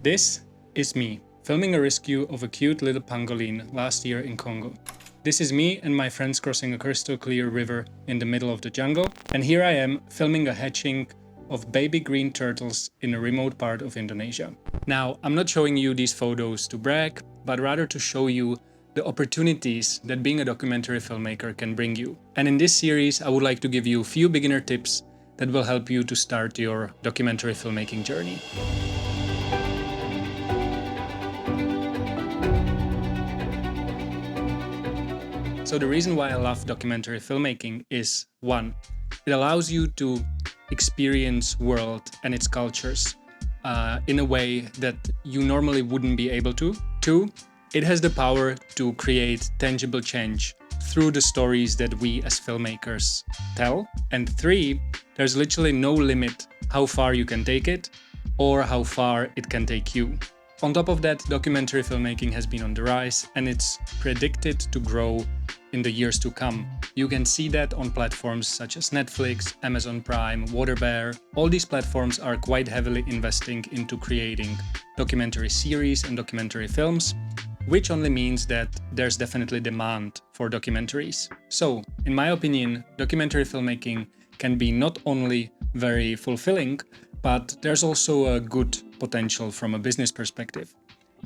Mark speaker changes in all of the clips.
Speaker 1: This is me, filming a rescue of a cute little pangolin last year in Congo. This is me and my friends crossing a crystal clear river in the middle of the jungle, and here I am filming a hatching of baby green turtles in a remote part of Indonesia. Now, I'm not showing you these photos to brag, but rather to show you the opportunities that being a documentary filmmaker can bring you. And in this series, I would like to give you a few beginner tips that will help you to start your documentary filmmaking journey. So the reason why I love documentary filmmaking is 1. It allows you to experience world and its cultures in a way that you normally wouldn't be able to. 2. It has the power to create tangible change through the stories that we as filmmakers tell. And 3, there's literally no limit how far you can take it or how far it can take you. On top of that, documentary filmmaking has been on the rise and it's predicted to grow in the years to come. You can see that on platforms such as Netflix, Amazon Prime, Waterbear. All these platforms are quite heavily investing into creating documentary series and documentary films, which only means that there's definitely demand for documentaries. So, in my opinion, documentary filmmaking can be not only very fulfilling, but there's also a good potential from a business perspective.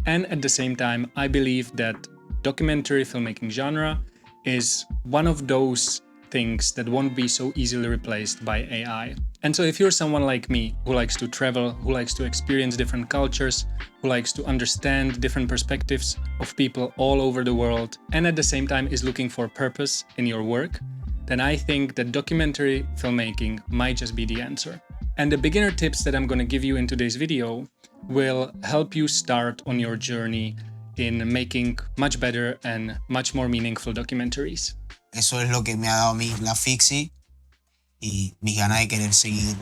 Speaker 1: And at the same time, I believe that documentary filmmaking genre is one of those things that won't be so easily replaced by AI. And so if you're someone like me who likes to travel, who likes to experience different cultures, who likes to understand different perspectives of people all over the world, and at the same time is looking for purpose in your work, then I think that documentary filmmaking might just be the answer. And the beginner tips that I'm going to give you in today's video will help you start on your journey in making much better and much more meaningful documentaries.
Speaker 2: Eso es lo que me ha dado a mí la fixie y mis ganas de querer seguir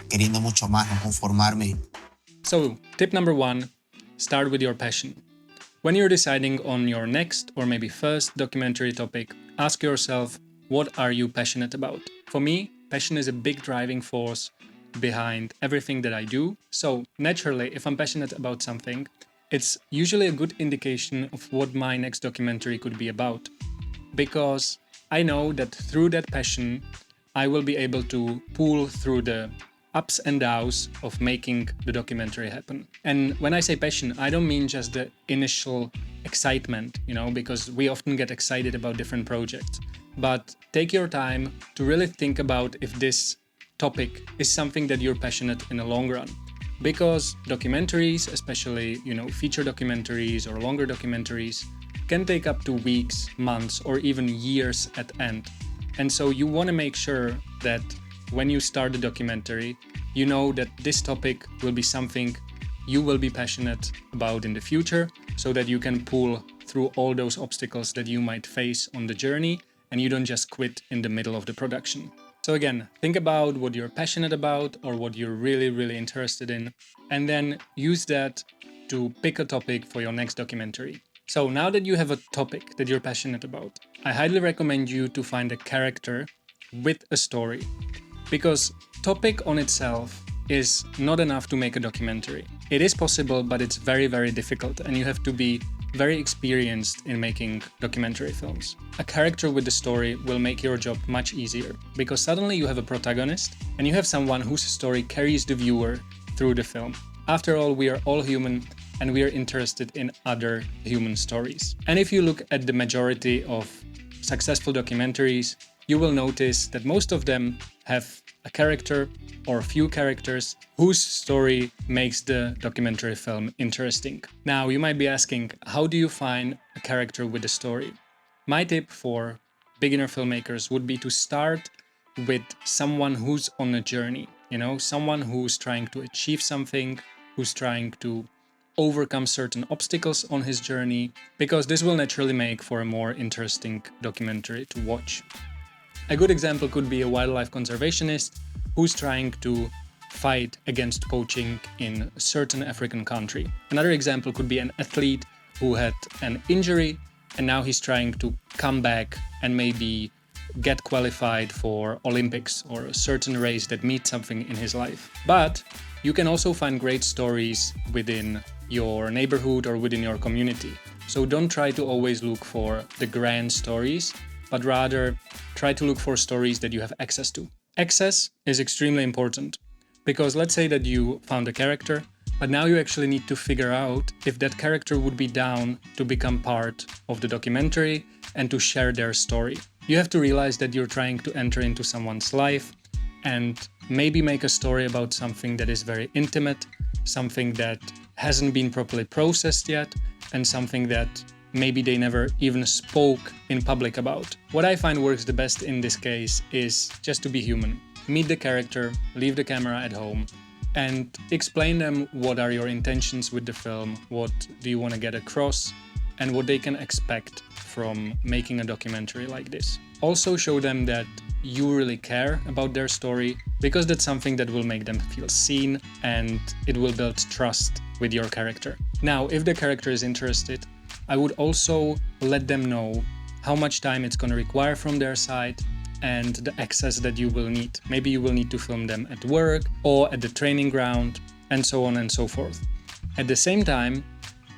Speaker 2: queriendo mucho más, no conformarme.
Speaker 1: So, tip number 1, start with your passion. When you're deciding on your next or maybe first documentary topic, ask yourself, what are you passionate about? For me, passion is a big driving force behind everything that I do. So naturally, if I'm passionate about something, it's usually a good indication of what my next documentary could be about. Because I know that through that passion, I will be able to pull through the ups and downs of making the documentary happen. And when I say passion, I don't mean just the initial excitement, because we often get excited about different projects. But take your time to really think about if this topic is something that you're passionate in the long run. Because documentaries, especially, feature documentaries or longer documentaries, can take up to weeks, months, or even years at end. And so you want to make sure that when you start the documentary, you know that this topic will be something you will be passionate about in the future, so that you can pull through all those obstacles that you might face on the journey, and you don't just quit in the middle of the production. So again, think about what you're passionate about or what you're really, really interested in, and then use that to pick a topic for your next documentary. So now that you have a topic that you're passionate about, I highly recommend you to find a character with a story. Because topic on itself is not enough to make a documentary. It is possible, but it's very, very difficult, and you have to be very experienced in making documentary films. A character with a story will make your job much easier, because suddenly you have a protagonist and you have someone whose story carries the viewer through the film. After all, we are all human and we are interested in other human stories. And if you look at the majority of successful documentaries, you will notice that most of them have a character or a few characters whose story makes the documentary film interesting. Now, you might be asking, how do you find a character with a story? My tip for beginner filmmakers would be to start with someone who's on a journey, someone who's trying to achieve something, who's trying to overcome certain obstacles on his journey, because this will naturally make for a more interesting documentary to watch. A good example could be a wildlife conservationist who's trying to fight against poaching in a certain African country. Another example could be an athlete who had an injury and now he's trying to come back and maybe get qualified for Olympics or a certain race that means something in his life. But You can also find great stories within your neighborhood or within your community. So don't try to always look for the grand stories, but rather try to look for stories that you have access to. Access is extremely important because let's say that you found a character, but now you actually need to figure out if that character would be down to become part of the documentary and to share their story. You have to realize that you're trying to enter into someone's life and maybe make a story about something that is very intimate, something that hasn't been properly processed yet, and something that maybe they never even spoke in public about. What I find works the best in this case is just to be human. Meet the character, leave the camera at home, and explain them what are your intentions with the film, what do you want to get across, and what they can expect from making a documentary like this. Also show them that you really care about their story, because that's something that will make them feel seen and it will build trust with your character. Now, if the character is interested, I would also let them know how much time it's going to require from their side and the access that you will need. Maybe you will need to film them at work or at the training ground, and so on and so forth. At the same time,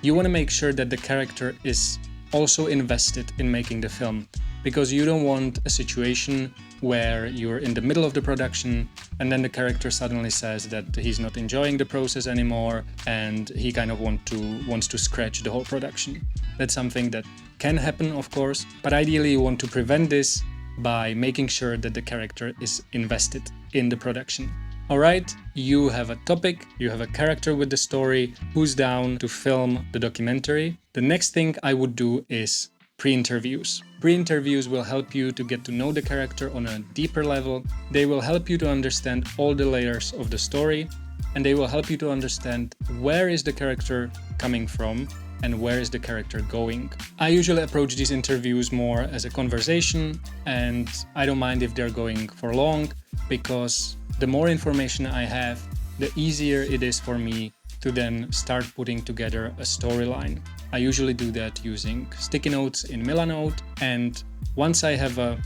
Speaker 1: you want to make sure that the character is also invested in making the film, because you don't want a situation where you're in the middle of the production and then the character suddenly says that he's not enjoying the process anymore and he kind of wants to scratch the whole production. That's something that can happen, of course, but ideally you want to prevent this by making sure that the character is invested in the production. Alright, you have a topic, you have a character with the story, who's down to film the documentary. The next thing I would do is pre-interviews. Pre-interviews will help you to get to know the character on a deeper level. They will help you to understand all the layers of the story, and they will help you to understand where is the character coming from and where is the character going. I usually approach these interviews more as a conversation, and I don't mind if they're going for long, because the more information I have, the easier it is for me to then start putting together a storyline. I usually do that using sticky notes in Milanote, and once I have a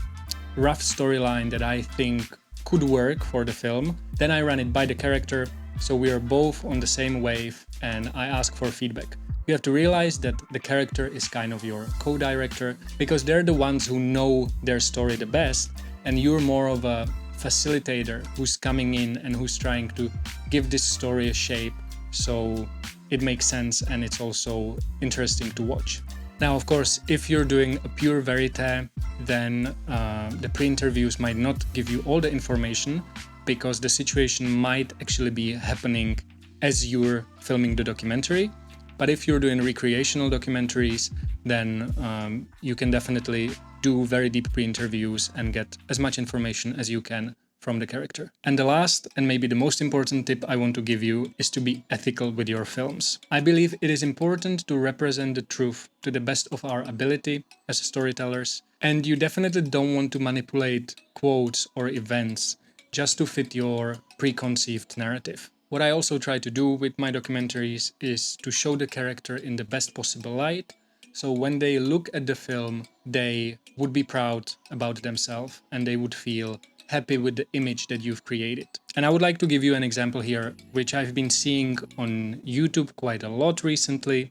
Speaker 1: rough storyline that I think could work for the film, then I run it by the character so we are both on the same wave, and I ask for feedback. You have to realize that the character is kind of your co-director, because they're the ones who know their story the best, and you're more of a facilitator who's coming in and who's trying to give this story a shape so it makes sense and it's also interesting to watch. Now, of course, if you're doing a pure verite, then the pre-interviews might not give you all the information, because the situation might actually be happening as you're filming the documentary. But if you're doing recreational documentaries, then you can definitely do very deep pre-interviews and get as much information as you can from the character. And the last, and maybe the most important tip I want to give you, is to be ethical with your films. I believe it is important to represent the truth to the best of our ability as storytellers, and you definitely don't want to manipulate quotes or events just to fit your preconceived narrative. What I also try to do with my documentaries is to show the character in the best possible light, so when they look at the film, they would be proud about themselves and they would feel happy with the image that you've created. And I would like to give you an example here, which I've been seeing on YouTube quite a lot recently,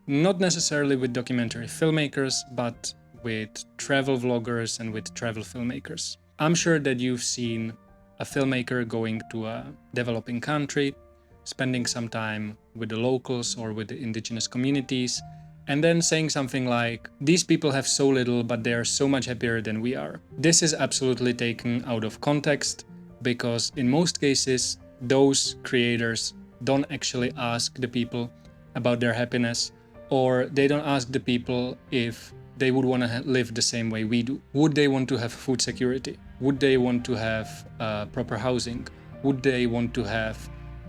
Speaker 1: not necessarily with documentary filmmakers, but with travel vloggers and with travel filmmakers. I'm sure that you've seen a filmmaker going to a developing country, spending some time with the locals or with the indigenous communities, and then saying something like, these people have so little, but they are so much happier than we are. This is absolutely taken out of context, because in most cases, those creators don't actually ask the people about their happiness, or they don't ask the people if they would want to live the same way we do. Would they want to have food security? Would they want to have proper housing? Would they want to have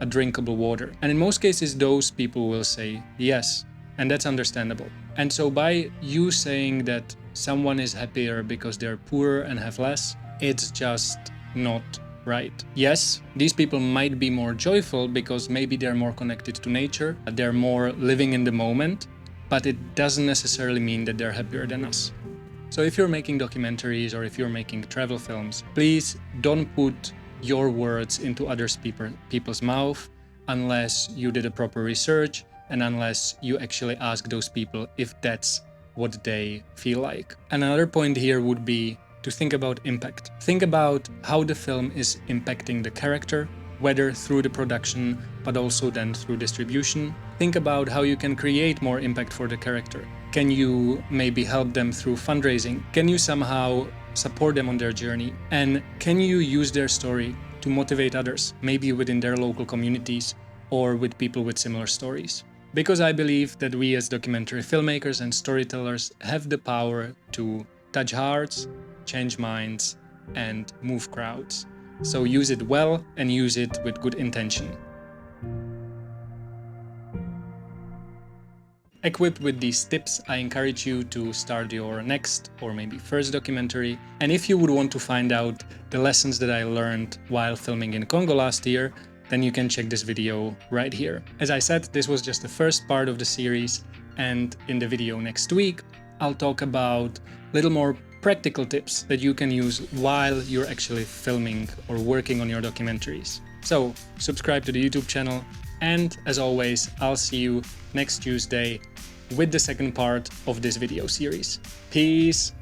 Speaker 1: a drinkable water? And in most cases, those people will say yes, and that's understandable. And so by you saying that someone is happier because they're poorer and have less, it's just not right. Yes, these people might be more joyful because maybe they're more connected to nature, they're more living in the moment, but it doesn't necessarily mean that they're happier than us. So if you're making documentaries or if you're making travel films, please don't put your words into other people's mouth. unless you did a proper research and unless you actually ask those people if that's what they feel like. Another point here would be to think about impact. Think about how the film is impacting the character, whether through the production, but also then through distribution. Think about how you can create more impact for the character. Can you maybe help them through fundraising? Can you somehow support them on their journey? And can you use their story to motivate others, maybe within their local communities or with people with similar stories? Because I believe that we as documentary filmmakers and storytellers have the power to touch hearts, change minds, and move crowds. So use it well and use it with good intention. Equipped with these tips, I encourage you to start your next or maybe first documentary. And if you would want to find out the lessons that I learned while filming in Congo last year, then you can check this video right here. As I said, this was just the first part of the series, and in the video next week, I'll talk about little more practical tips that you can use while you're actually filming or working on your documentaries. So subscribe to the YouTube channel, and as always, I'll see you next Tuesday with the second part of this video series. Peace!